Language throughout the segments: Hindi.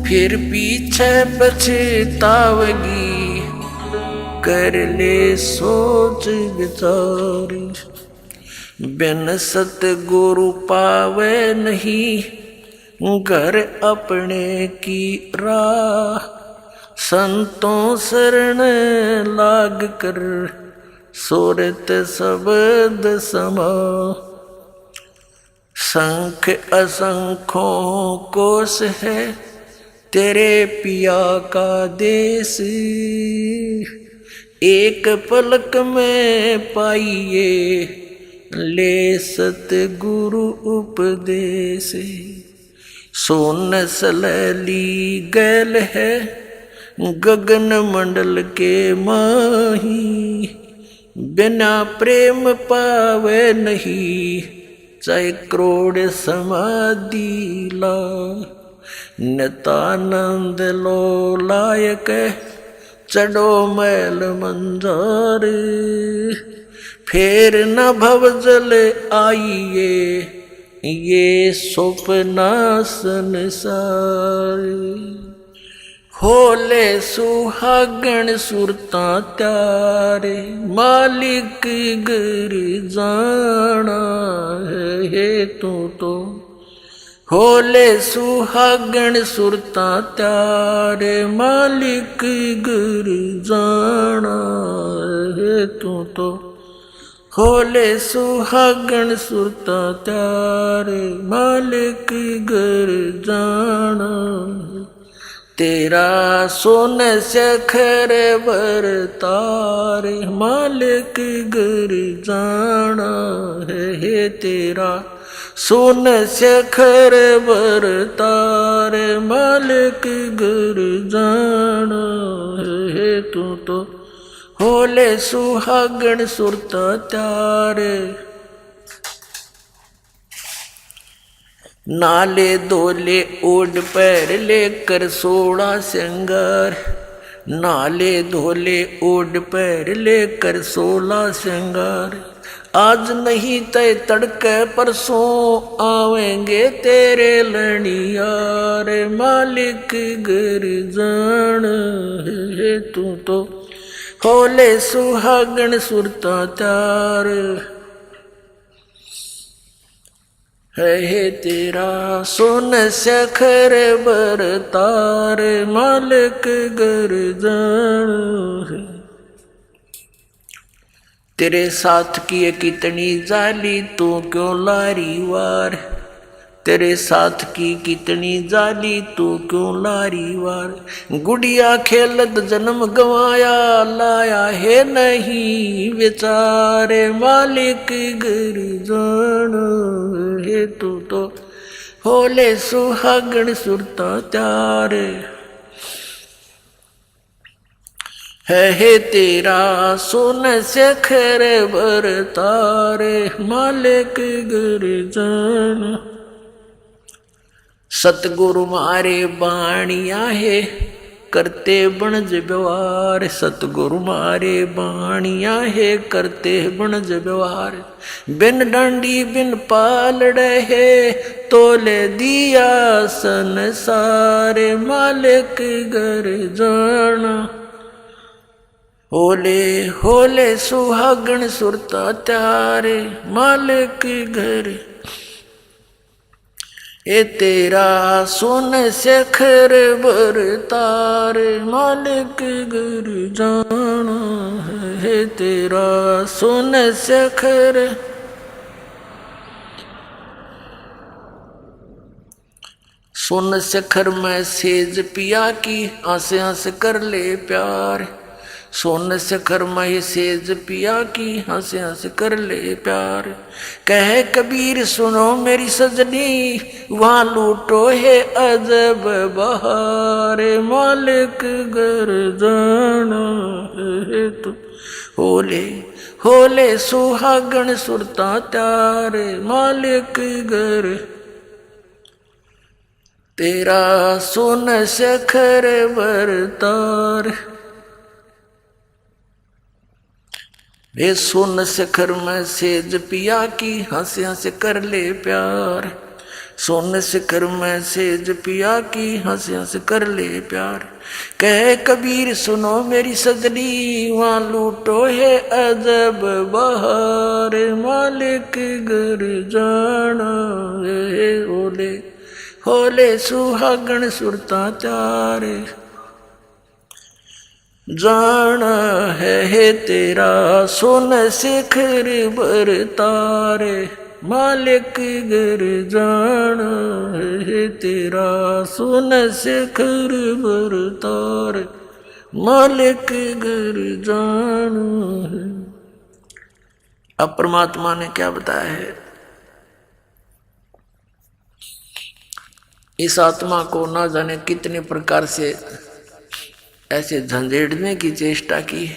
फिर पीछे पछतावगी, कर ले सोच विचार। बिन सतगुरु पावे नहीं, घर अपने की राह। संतों शरण लाग कर, सोरत शब्द समा। संख असंख्यों कोश है, तेरे पिया का देश। एक पलक में पाइए, ले सतगुरु उपदेश। सोन सलैली गैल है, गगन मंडल के माही। बिना प्रेम पावे नहीं, चाहे करोड़ समाधि ला। नितानंद लो लायक, चढ़ो मैल मंजार। फिर न भव जल आइए, ये सपना संसार। होले सुहागण सुरता त्यारे, मालिक गिर जाना है तू तो। होले सुहागण सुरता त्यारे, मालिक गिर जाना है तू तो। होले सुहागण सुरता त्यारे, मालिक गिर जाना। तेरा सोन सखर बरतार, मालिक गिर जाना है तेरा। सोन सखर बरतार, मालिक गिर जाना है तू तो। होले सुहागण सुरता त्यारे, नाले धोले ओढ़ पैर लेकर सोड़ा श्रृंगार। नाले धोले ओढ़ पैर लेकर सोला श्रृंगार। आज नहीं तय तड़के परसों, आवेंगे तेरे लड़ियार। मालिक गिर जान है तू तो। होले सुहागण सुरता त्यार, है तेरा सोन सखर बरतार। मालिक गिर जान है। तेरे साथ की कितनी जाली, तू क्यों लारी वार। तेरे साथ की कितनी जाली, तू क्यों लारी वार। गुड़िया खेलत जन्म गवाया, लाया है नहीं बेचारे। मालिक गिर जान है तू तो। होले सुहागण सुरता त्यार, है तेरा सोन सखर बरतार। मालिक गिर जान। सतगुरु मारे बाणिया है, करते बनज व्यवहार। सतगुरु मारे बाणिया है, करते बनज व्यवहार। बिन डांडी बिन पालड़े है, तोले दिया संसार। मालिक गिर जाना। होले होले सुहागण सुरता त्यारे, मालिक गिर। ये तेरा सोन सखर बरतार। मालिक गिर जाना है तेरा सोन सखर। सोन सखर में सेज पिया की, आस आस कर ले प्यार। सोन सखर में सेज पिया की, हंस हंस कर ले प्यार। कह कबीर सुनो मेरी सजनी, वहाँ लूटो है अजब बहार। मालिक गिर जाना है तू। होले होले सुहागण सुरता त्यार। मालिक गिर तेरा सोन सखर बरतार। वे सोन सखर में सेज पिया की, हंस हंस कर ले प्यार। सोन शिखर में सेज पिया की हंस हंस कर ले प्यार। कह कबीर सुनो मेरी सजनी वहाँ लूटो है अजब बहार। मालिक घर जाना है ओले होले सुहागण सुरता चार। जाना है तेरा सोन शिखर बर तारे। मालिक घर जाना है तेरा सोन शिखर बर तारे। मालिक घर जाना है। अब परमात्मा ने क्या बताया है, इस आत्मा को ना जाने कितने प्रकार से ऐसे झंझेड़ने की चेष्टा की है,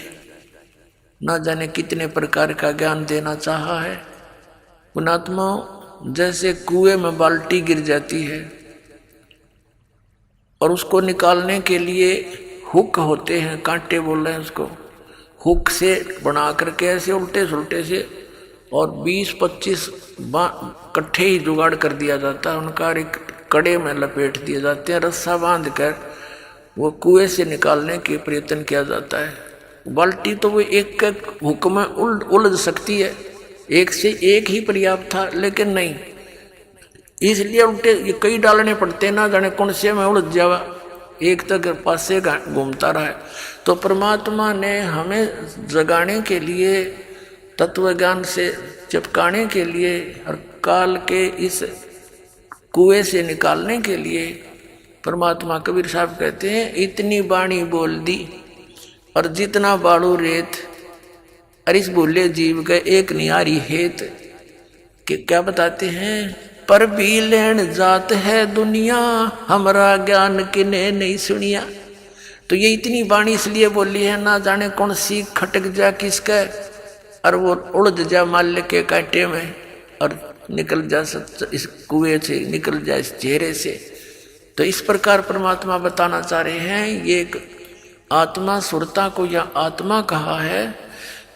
ना जाने कितने प्रकार का ज्ञान देना चाहा है। उन आत्माओं जैसे कुएं में बाल्टी गिर जाती है और उसको निकालने के लिए हुक होते हैं, कांटे बोल रहे हैं उसको, हुक से बना करके ऐसे उल्टे सुलटे से और 20-25 कट्ठे ही जुगाड़ कर दिया जाता है उनका, एक कड़े में लपेट दिए जाते हैं, रस्सा बांध कर वो कुएं से निकालने के प्रयत्न किया जाता है। बाल्टी तो वो एक हुक में उलझ सकती है, एक से एक ही पर्याप्त था, लेकिन नहीं, इसलिए उल्टे ये कई डालने पड़ते ना जाने कौन से में उलझ जावा, एक तक पास से घूमता रहा है। तो परमात्मा ने हमें जगाने के लिए, तत्व ज्ञान से चिपकाने के लिए और काल के इस कुएं से निकालने के लिए परमात्मा कबीर साहब कहते हैं इतनी बाणी बोल दी और जितना बाड़ू रेत, अरिस बोले जीव गए एक नियारी हेत। कि क्या बताते हैं, पर भी लेन जात है दुनिया हमारा ज्ञान किने नहीं सुनिया। तो ये इतनी बाणी इसलिए बोली है ना जाने कौन सी खटक जा किसका और वो उड़ जा माल्य के कांटे में और निकल जा इस कुएं से, निकल जा इस चेहरे से। तो इस प्रकार परमात्मा बताना चाह रहे हैं, ये एक आत्मा सुरता को या आत्मा कहा है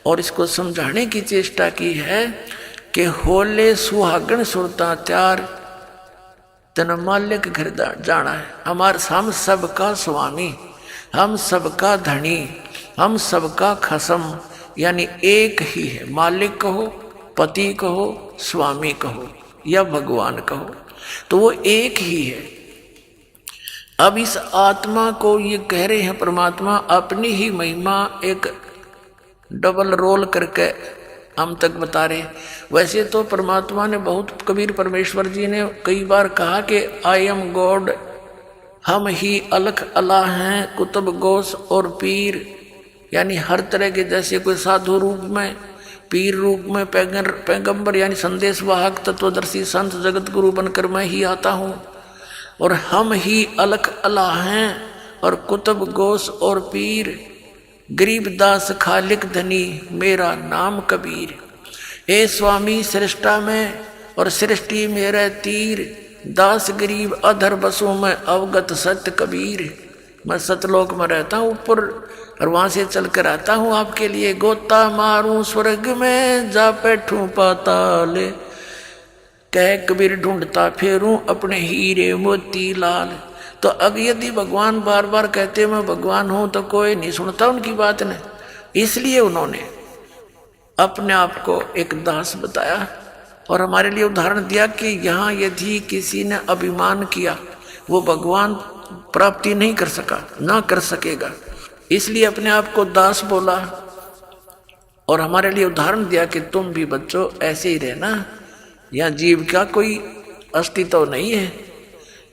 और इसको समझाने की चेष्टा की है कि होले सुहागण सुरता त्यार तन माल्य के घर जाना है। हम सबका स्वामी, हम सबका धनी, हम सबका खसम, यानी एक ही है। मालिक कहो, पति कहो, स्वामी कहो या भगवान कहो, तो वो एक ही है। अब इस आत्मा को ये कह रहे हैं परमात्मा अपनी ही महिमा एक डबल रोल करके हम तक बता रहे। वैसे तो परमात्मा ने बहुत, कबीर परमेश्वर जी ने कई बार कहा कि आई एम गॉड, हम ही अलख अल्लाह हैं, कुतुब गौस और पीर, यानी हर तरह के, जैसे कोई साधु रूप में, पीर रूप में, पैगंबर यानी संदेश वाहक, तत्वदर्शी संत जगत गुरु बनकर मैं ही आता हूँ। और हम ही अलख अल्लाह हैं और कुतुब गौस और पीर, गरीबदास खालिक धनी मेरा नाम कबीर। ए स्वामी सृष्टा में और सृष्टि मेरा तीर, दास गरीब अधर बसों में अवगत सत्य कबीर। मैं सतलोक में रहता हूँ ऊपर और वहाँ से चल कर आता हूँ आपके लिए, गोता मारूं स्वर्ग में जा बैठूं पाताल। कह कबीर ढूंढता फेरूं अपने हीरे मोती लाल। तो अब यदि भगवान बार बार कहते मैं भगवान हूं तो कोई नहीं सुनता उनकी बात ने, इसलिए उन्होंने अपने आप को एक दास बताया और हमारे लिए उदाहरण दिया कि यहाँ यदि किसी ने अभिमान किया वो भगवान प्राप्ति नहीं कर सका, ना कर सकेगा, इसलिए अपने आप को दास बोला और हमारे लिए उदाहरण दिया कि तुम भी बच्चों ऐसे ही रहना, यहाँ जीव का कोई अस्तित्व नहीं है।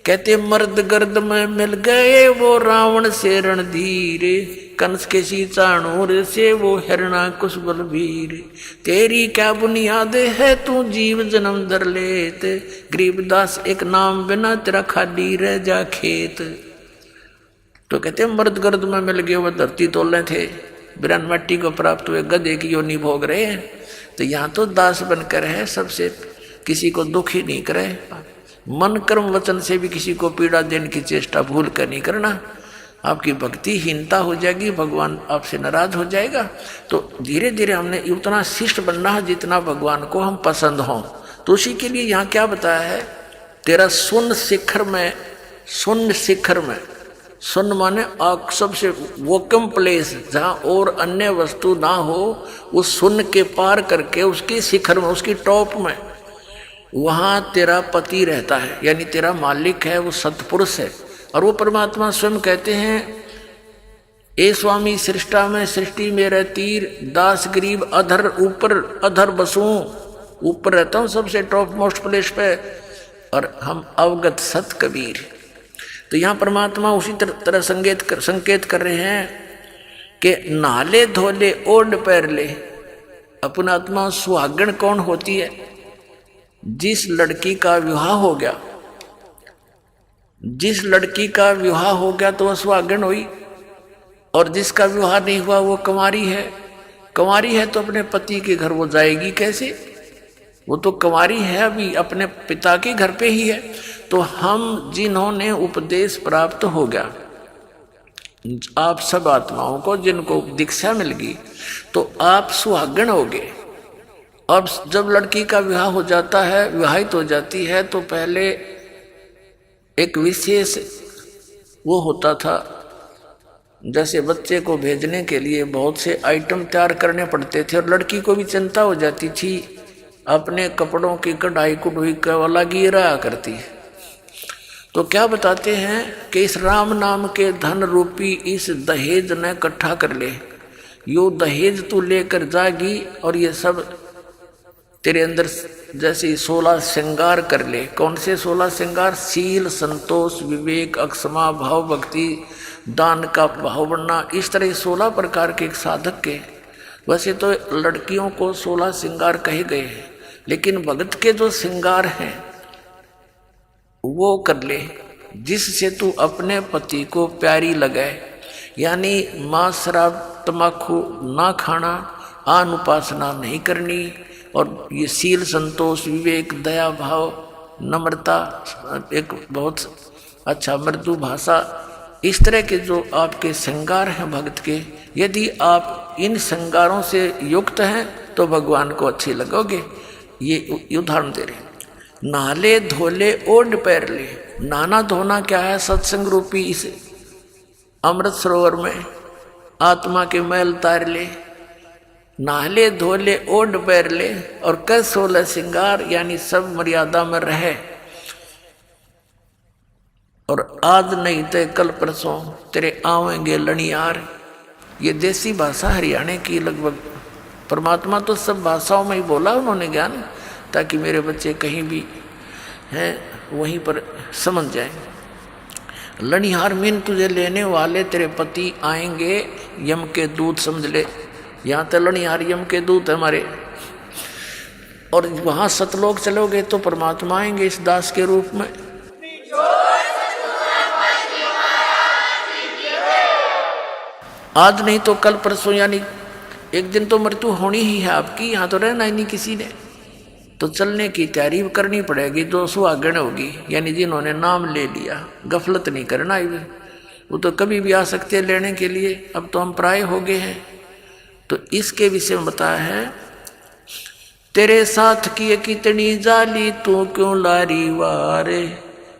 कहते मर्द गर्द में मिल गए वो रावण से रणधीर, कंस के सी चाणूर से वो हिरणा कुश बलबीर। तेरी क्या बुनियाद है तू जीव जन्म धर लेत, गरीबदास एक नाम बिना तेरा खाली रह जा खेत। तो कहते मर्द गर्द में मिल गए वो धरती तोले थे, बिरन मट्टी को प्राप्त हुए गधे की योनि भोग रहे हैं। तो यहाँ तो दास बनकर है, सबसे किसी को दुखी नहीं करे, मन कर्म वचन से भी किसी को पीड़ा देने की चेष्टा भूल कर नहीं करना। आपकी भक्ति हीनता हो जाएगी, भगवान आपसे नाराज हो जाएगा। तो धीरे धीरे हमने उतना शिष्ट बनना है जितना भगवान को हम पसंद हों। तो उसी के लिए यहाँ क्या बताया है तेरा शून्य शिखर में, शून्य शिखर में, शून्य माने आग सबसे वोकम प्लेस जहाँ और अन्य वस्तु ना हो, उस शून्य के पार करके उसके शिखर में, उसकी टॉप में, वहाँ तेरा पति रहता है, यानी तेरा मालिक है, वो सत्पुरुष है। और वो परमात्मा स्वयं कहते हैं, ए स्वामी सृष्टा में सृष्टि मेरा तीर, दास गरीब अधर ऊपर अधर बसूं, ऊपर रहता हूँ सबसे टॉप मोस्ट प्लेस पे, और हम अवगत सत कबीर। तो यहाँ परमात्मा उसी तरह संकेत कर रहे हैं कि नाले धोले ओढ़ पैर ले। अपना आत्मा सुहागण कौन होती है? जिस लड़की का विवाह हो गया, जिस लड़की का विवाह हो गया तो वह सुहागण हुई, और जिसका विवाह नहीं हुआ वो कंवारी है। कंवारी है तो अपने पति के घर वो जाएगी कैसे? वो तो कंवारी है, अभी अपने पिता के घर पे ही है। तो हम जिन्होंने उपदेश प्राप्त हो गया, आप सब आत्माओं को जिनको दीक्षा मिल गई, तो आप सुहागण हो गए। अब जब लड़की का विवाह हो जाता है, विवाहित हो जाती है, तो पहले एक विशेष वो होता था, जैसे बच्चे को भेजने के लिए बहुत से आइटम तैयार करने पड़ते थे, और लड़की को भी चिंता हो जाती थी, अपने कपड़ों की कढ़ाई कुढ़ाई का वाला गिरा करती है। तो क्या बताते हैं कि इस राम नाम के धन रूपी इस दहेज ने इकट्ठा कर ले, यो दहेज तू लेकर जागी, और ये सब तेरे अंदर जैसे 16 श्रृंगार कर ले। कौन से 16 श्रृंगार? शील, संतोष, विवेक, अक्षमा, भाव, भक्ति, दान का भाव बनना, इस तरह 16 प्रकार के एक साधक के। वैसे तो लड़कियों को 16 श्रृंगार कहे गए हैं, लेकिन भगत के जो श्रृंगार हैं वो कर ले, जिससे तू अपने पति को प्यारी लगाए। यानी मांस, शराब, तम्बाकू ना खाना, आन उपासना नहीं करनी, और ये शील, संतोष, विवेक, दया भाव, नम्रता, एक बहुत अच्छा मृदु भाषा, इस तरह के जो आपके श्रृंगार हैं भक्त के, यदि आप इन श्रृंगारों से युक्त हैं तो भगवान को अच्छे लगोगे। ये उदाहरण दे रहे हैं। नाले धोले ओढ़ पैर ले। नाना धोना क्या है? सत्संग रूपी इस अमृत सरोवर में आत्मा के मैल तार ले। नाले धोले ओढ़ पैर ले, और कर 16 श्रृंगार, यानी सब मर्यादा में रहे। और आज नहीं तो कल परसों तेरे आवेंगे लणियार। ये देसी भाषा हरियाणा की लगभग, परमात्मा तो सब भाषाओं में ही बोला उन्होंने ज्ञान, ताकि मेरे बच्चे कहीं भी हैं वहीं पर समझ जाएं। लणिहार मीन तुझे लेने वाले तेरे पति आएंगे, यम के दूत समझ ले। यहाँ तो लणिहार यम के दूत है हमारे, और वहाँ सतलोक चलोगे तो परमात्मा आएंगे इस दास के रूप में। आज नहीं तो कल परसों, यानी एक दिन तो मृत्यु होनी ही है आपकी, यहाँ तो रहना ही नहीं किसी ने। तो चलने की तैयारी करनी पड़ेगी। जो सुहागण होगी, यानी जिन्होंने नाम ले लिया, गफलत नहीं करना। वो तो कभी भी आ सकते हैं लेने के लिए, अब तो हम प्राय हो गए हैं। तो इसके विषय में बताया है, तेरे साथ की कितनी जाली, तू क्यों लारी वारे,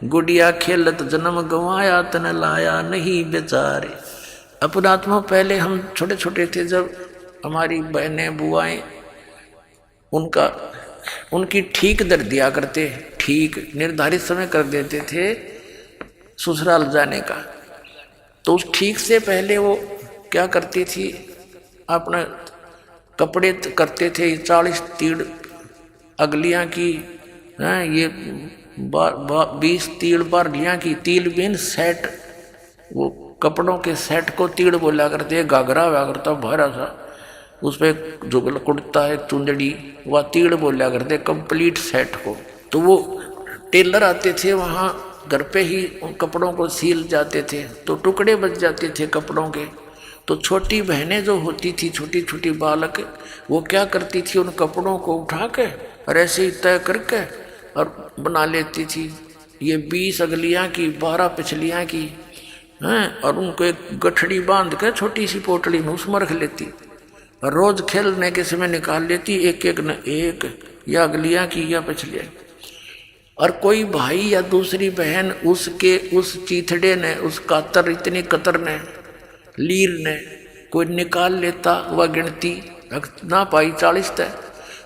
गुड़िया खेलत जन्म गंवाया, तन लाया नहीं बेचारे। अपना आत्मा पहले हम छोटे छोटे थे, जब हमारी बहनें बुआएं उनकी ठीक दर दिया करते, ठीक निर्धारित समय कर देते थे ससुराल जाने का। तो उस ठीक से पहले वो क्या करती थी, अपना कपड़े करते थे 40 तीड़ अगलियाँ की, ये 20 तीड़ बारलियाँ की। तिल बिन सेट, वो कपड़ों के सेट को तीड़ बोला करते। घाघरा हुआ करता भरा सा, उस पर जुगल कुर्ता है, चुंदड़ी, वह तीड़ बोला करते कंप्लीट सेट को। तो वो टेलर आते थे वहाँ घर पे ही उन कपड़ों को सील जाते थे, तो टुकड़े बच जाते थे कपड़ों के। तो छोटी बहनें जो होती थी, छोटी छोटी बालक, वो क्या करती थी, उन कपड़ों को उठा के और ऐसे ही तय करके और बना लेती थी। ये 20 अगलियाँ की, 12 पिछलियाँ की हैं, और उनको एक गठड़ी बांध के छोटी सी पोटली में उसमें रख लेती। रोज खेलने के समय निकाल लेती, एक एक न एक, या अगलियाँ की या पिछलियाँ। और कोई भाई या दूसरी बहन उसके उस चीथड़े ने, उस कातर इतनी कतर ने, लीर ने कोई निकाल लेता, वह गिनती ना पाई 40 तक,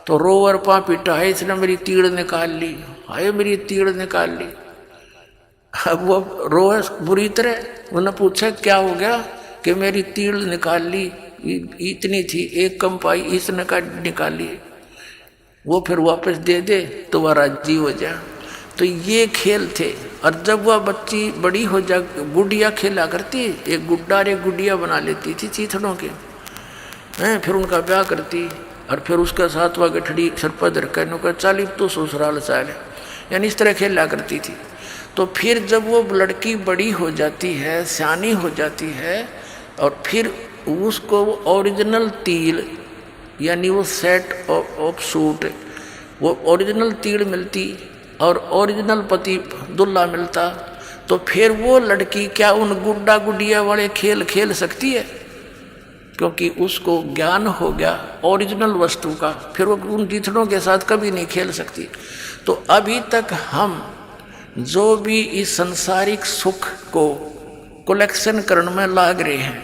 तो रोवर पा पिटा है इसने मेरी तीड़ निकाल ली, हाय मेरी तीड़ निकाल ली। अब वो रोए बुरी तरह, उन्होंने पूछा क्या हो गया, कि मेरी तीड़ निकाल ली, इतनी थी एक कम पाई, इसने का निकाली, वो फिर वापस दे दे तो वह राजी हो जा। तो ये खेल थे। और जब वह बच्ची बड़ी हो जा, गुड़िया खेला करती, एक गुड्डा और एक गुड़िया बना लेती थी चीथड़ों के हैं, फिर उनका ब्याह करती, और फिर उसका साथ वह गठड़ी सर पर धरकर का 40 तो ससुराल साल है, यानी इस तरह खेला करती थी। तो फिर जब वो लड़की बड़ी हो जाती है, सियानी हो जाती है, और फिर उसको ओरिजिनल तिल यानी वो सेट ऑफ सूट, वो ओरिजिनल तिल मिलती और ओरिजिनल पति दुल्हा मिलता, तो फिर वो लड़की क्या उन गुड्डा गुडिया वाले खेल खेल सकती है? क्योंकि उसको ज्ञान हो गया ओरिजिनल वस्तु का, फिर वो उन जीथड़ों के साथ कभी नहीं खेल सकती। तो अभी तक हम जो भी इस संसारिक सुख को कलेक्शन करने में लाग रहे हैं,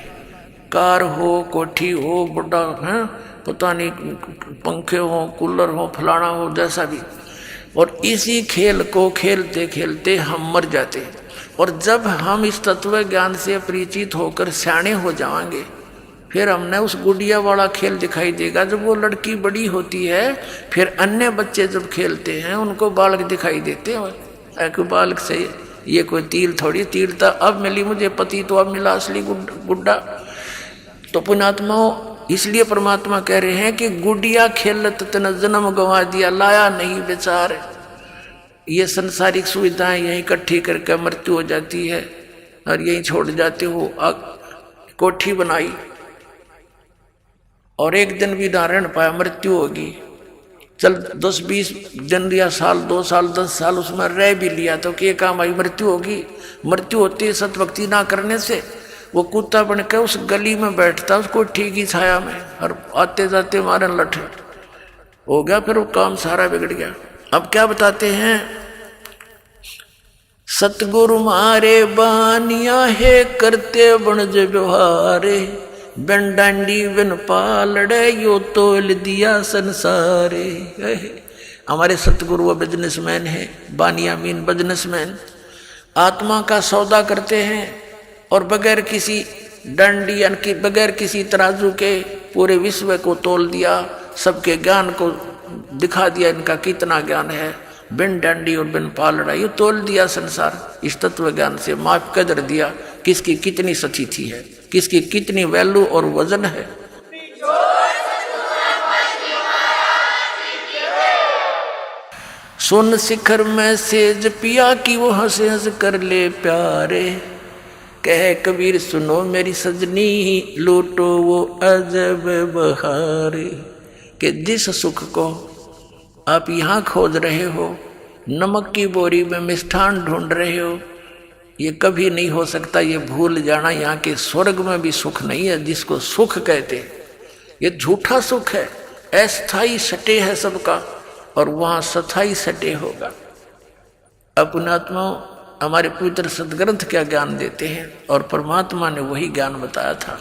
कार हो, कोठी हो, बड़ा है, पता नहीं पंखे हो, कूलर हो, फलाना हो, जैसा भी, और इसी खेल को खेलते खेलते हम मर जाते हैं। और जब हम इस तत्व ज्ञान से परिचित होकर सियाने हो जाएंगे, फिर हमने उस गुड़िया वाला खेल दिखाई देगा। जब वो लड़की बड़ी होती है, फिर अन्य बच्चे जब खेलते हैं उनको बालक दिखाई देते हैं, एक बालक से ये कोई तिल थोड़ी, तिल तो अब मिली मुझे पति, तो अब मिला असली गुड्डा। तो पुण्यात्माओं, इसलिए परमात्मा कह रहे हैं कि गुड़िया खेलत तन जन्म गंवा दिया, लाया नहीं बेचार। ये संसारिक सुविधाएं यहीं इकट्ठी करके मृत्यु हो जाती है और यहीं छोड़ जाते हो। कोठी बनाई और एक दिन भी ना रह पाया, मृत्यु होगी, चल 10-20 दिन या साल, 2 साल, 10 साल उसमें रह भी लिया तो क्या काम आई, मृत्यु होगी। मृत्यु होती है सतभक्ति ना करने से। वो कुत्ता बन के उस गली में बैठता, उसको ठीक ही छाया में, और आते जाते मारे लठ हो गया, फिर वो काम सारा बिगड़ गया। अब क्या बताते हैं, सतगुरु मारे बानिया है करते बनज व्यवहारे, बिन डांडी बिन पालड़े यो तोल दिया संसारे। हमारे सतगुरु वो बिजनेसमैन है, बानिया मीन बिजनेसमैन, आत्मा का सौदा करते हैं और बगैर किसी डंडी यानी बगैर किसी तराजू के पूरे विश्व को तोल दिया, सबके ज्ञान को दिखा दिया इनका कितना ज्ञान है, बिन डंडी और बिन पालड़ा, ये तोल दिया संसार। इस तत्व ज्ञान से माप कदर दिया किसकी कितनी सतीथि है, किसकी कितनी वैल्यू और वजन है। सुन शिखर में सेज पिया की वो हंस हंस कर ले प्यारे, कह कबीर सुनो मेरी सजनी लूटो वो अजब बहारे। कि जिस सुख को आप यहाँ खोज रहे हो, नमक की बोरी में मिष्ठान ढूंढ रहे हो, ये कभी नहीं हो सकता। ये भूल जाना, यहाँ के स्वर्ग में भी सुख नहीं है जिसको सुख कहते, ये झूठा सुख है, अस्थाई सटे है सबका, और वहाँ स्थाई सटे होगा। अपनात्मा हमारे पवित्र सदग्रंथ क्या ज्ञान देते हैं, और परमात्मा ने वही ज्ञान बताया था।